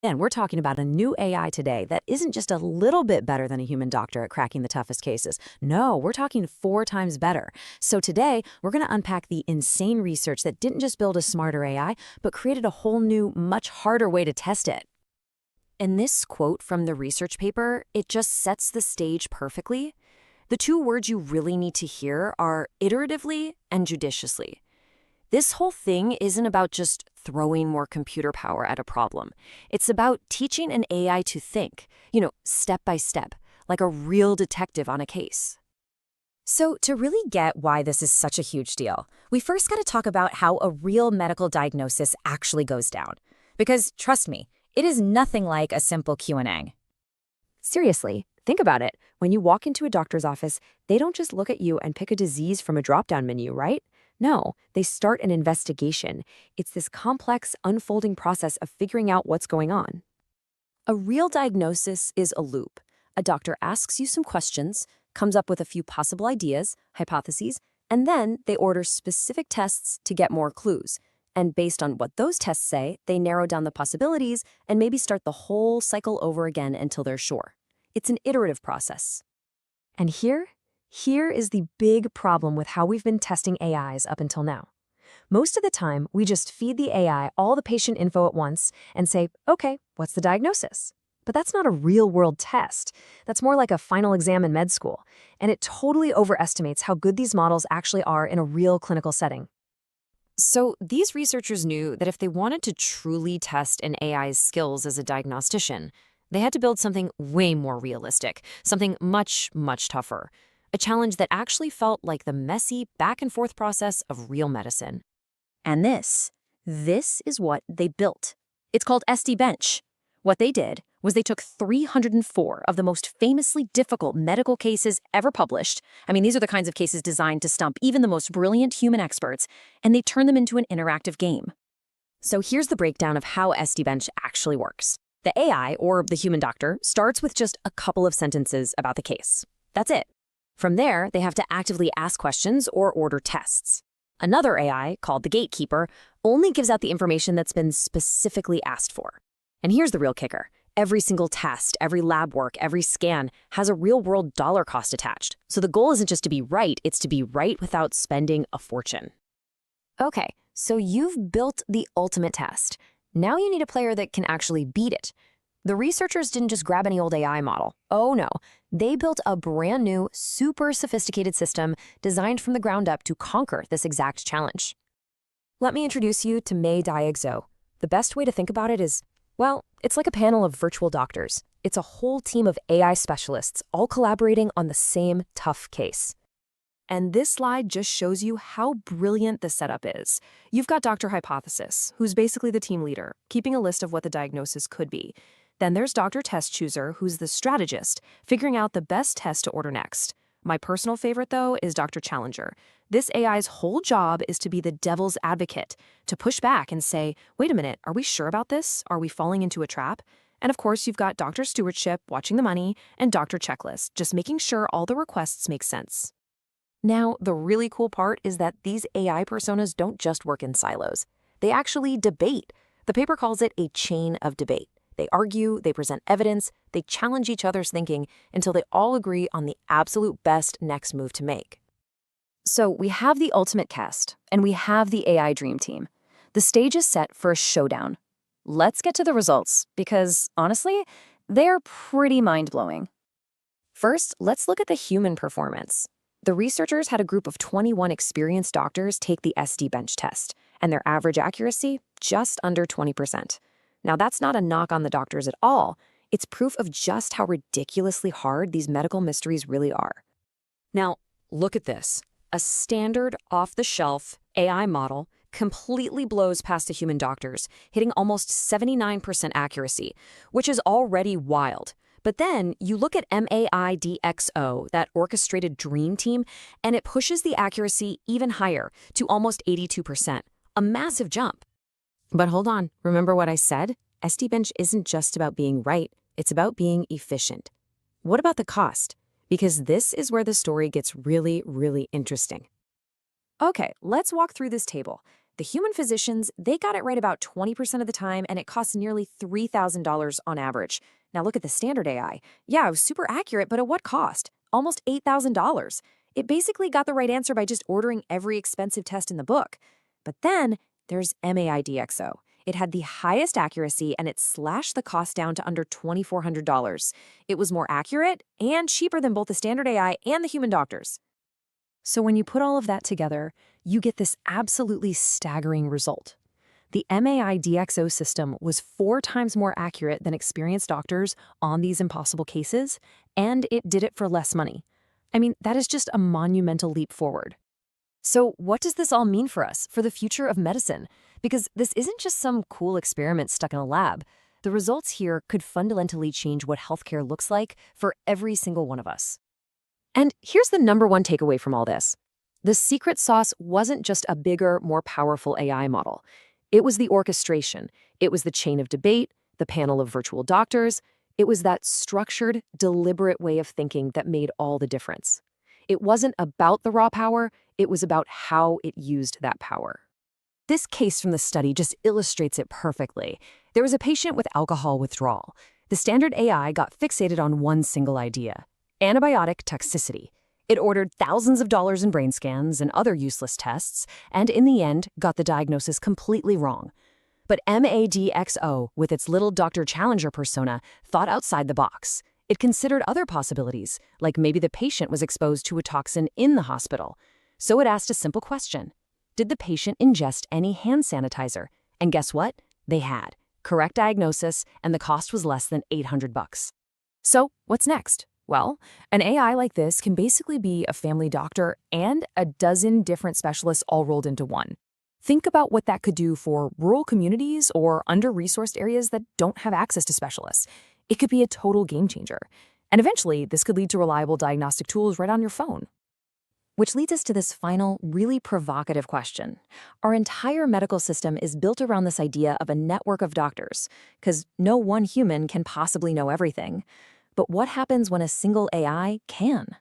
And we're talking about a new AI today that isn't just a little bit better than a human doctor at cracking the toughest cases. No, we're talking 4 times better. So today, we're going to unpack the insane research that didn't just build a smarter AI, but created a whole new, much harder way to test it. And this quote from the research paper, it just sets the stage perfectly. The 2 words you really need to hear are iteratively and judiciously. This whole thing isn't about just throwing more computer power at a problem. It's about teaching an AI to think, step by step, like a real detective on a case. So to really get why this is such a huge deal, we first got to talk about how a real medical diagnosis actually goes down. Because trust me, it is nothing like a simple Q&A. Seriously, think about it. When you walk into a doctor's office, they don't just look at you and pick a disease from a drop-down menu, right? No, they start an investigation. It's this complex, unfolding process of figuring out what's going on. A real diagnosis is a loop. A doctor asks you some questions, comes up with a few possible ideas, hypotheses, and then they order specific tests to get more clues. And based on what those tests say, they narrow down the possibilities and maybe start the whole cycle over again until they're sure. It's an iterative process. And here is the big problem with how we've been testing AIs up until now. Most of the time, we just feed the AI all the patient info at once and say, okay, what's the diagnosis? But that's not a real-world test. That's more like a final exam in med school. And it totally overestimates how good these models actually are in a real clinical setting. So these researchers knew that if they wanted to truly test an AI's skills as a diagnostician, they had to build something way more realistic, something much, much tougher. A challenge that actually felt like the messy back-and-forth process of real medicine. And this is what they built. It's called SD-Bench. What they did was they took 304 of the most famously difficult medical cases ever published. I mean, these are the kinds of cases designed to stump even the most brilliant human experts, and they turned them into an interactive game. So here's the breakdown of how SD-Bench actually works. The AI, or the human doctor, starts with just a couple of sentences about the case. That's it. From there, they have to actively ask questions or order tests. Another AI, called the gatekeeper, only gives out the information that's been specifically asked for. And here's the real kicker. Every single test, every lab work, every scan has a real-world dollar cost attached. So the goal isn't just to be right, it's to be right without spending a fortune. Okay, so you've built the ultimate test. Now you need a player that can actually beat it. The researchers didn't just grab any old AI model. Oh no, they built a brand new, super sophisticated system designed from the ground up to conquer this exact challenge. Let me introduce you to MAI-DxO. The best way to think about it is, well, it's like a panel of virtual doctors. It's a whole team of AI specialists all collaborating on the same tough case. And this slide just shows you how brilliant the setup is. You've got Dr. Hypothesis, who's basically the team leader, keeping a list of what the diagnosis could be. Then there's Dr. Test Chooser, who's the strategist, figuring out the best test to order next. My personal favorite, though, is Dr. Challenger. This AI's whole job is to be the devil's advocate, to push back and say, wait a minute, are we sure about this? Are we falling into a trap? And of course, you've got Dr. Stewardship, watching the money, and Dr. Checklist, just making sure all the requests make sense. Now, the really cool part is that these AI personas don't just work in silos. They actually debate. The paper calls it a chain of debate. They argue, they present evidence, they challenge each other's thinking until they all agree on the absolute best next move to make. So we have the ultimate cast, and we have the AI dream team. The stage is set for a showdown. Let's get to the results, because honestly, they're pretty mind-blowing. First, let's look at the human performance. The researchers had a group of 21 experienced doctors take the SD-Bench test, and their average accuracy, just under 20%. Now, that's not a knock on the doctors at all. It's proof of just how ridiculously hard these medical mysteries really are. Now, look at this. A standard, off-the-shelf AI model completely blows past the human doctors, hitting almost 79% accuracy, which is already wild. But then you look at MAI-DxO, that orchestrated dream team, and it pushes the accuracy even higher to almost 82%, a massive jump. But hold on, remember what I said? SD-Bench isn't just about being right, it's about being efficient. What about the cost? Because this is where the story gets really, really interesting. Okay, let's walk through this table. The human physicians, they got it right about 20% of the time, and it costs nearly $3,000 on average. Now look at the standard AI. Yeah, it was super accurate, but at what cost? Almost $8,000. It basically got the right answer by just ordering every expensive test in the book. But then there's MAI-DxO. It had the highest accuracy, and it slashed the cost down to under $2,400. It was more accurate and cheaper than both the standard AI and the human doctors. So when you put all of that together, you get this absolutely staggering result. The MAI-DxO system was 4 times more accurate than experienced doctors on these impossible cases, and it did it for less money. I mean, that is just a monumental leap forward. So what does this all mean for us, for the future of medicine? Because this isn't just some cool experiment stuck in a lab. The results here could fundamentally change what healthcare looks like for every single one of us. And here's the #1 takeaway from all this. The secret sauce wasn't just a bigger, more powerful AI model. It was the orchestration. It was the chain of debate, the panel of virtual doctors. It was that structured, deliberate way of thinking that made all the difference. It wasn't about the raw power, it was about how it used that power. This case from the study just illustrates it perfectly. There was a patient with alcohol withdrawal. The standard AI got fixated on one single idea: antibiotic toxicity. It ordered thousands of dollars in brain scans and other useless tests, and in the end, got the diagnosis completely wrong. But MAI-DxO, with its little Dr. Challenger persona, thought outside the box. It considered other possibilities, like maybe the patient was exposed to a toxin in the hospital. So it asked a simple question: did the patient ingest any hand sanitizer? And guess what? They had. Correct diagnosis, and the cost was less than $800. So what's next? Well, an AI like this can basically be a family doctor and a dozen different specialists all rolled into one. Think about what that could do for rural communities or under-resourced areas that don't have access to specialists. It could be a total game changer. And eventually, this could lead to reliable diagnostic tools right on your phone. Which leads us to this final, really provocative question. Our entire medical system is built around this idea of a network of doctors, because no one human can possibly know everything. But what happens when a single AI can?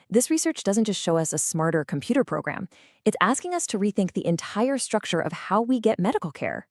This research doesn't just show us a smarter computer program. It's asking us to rethink the entire structure of how we get medical care.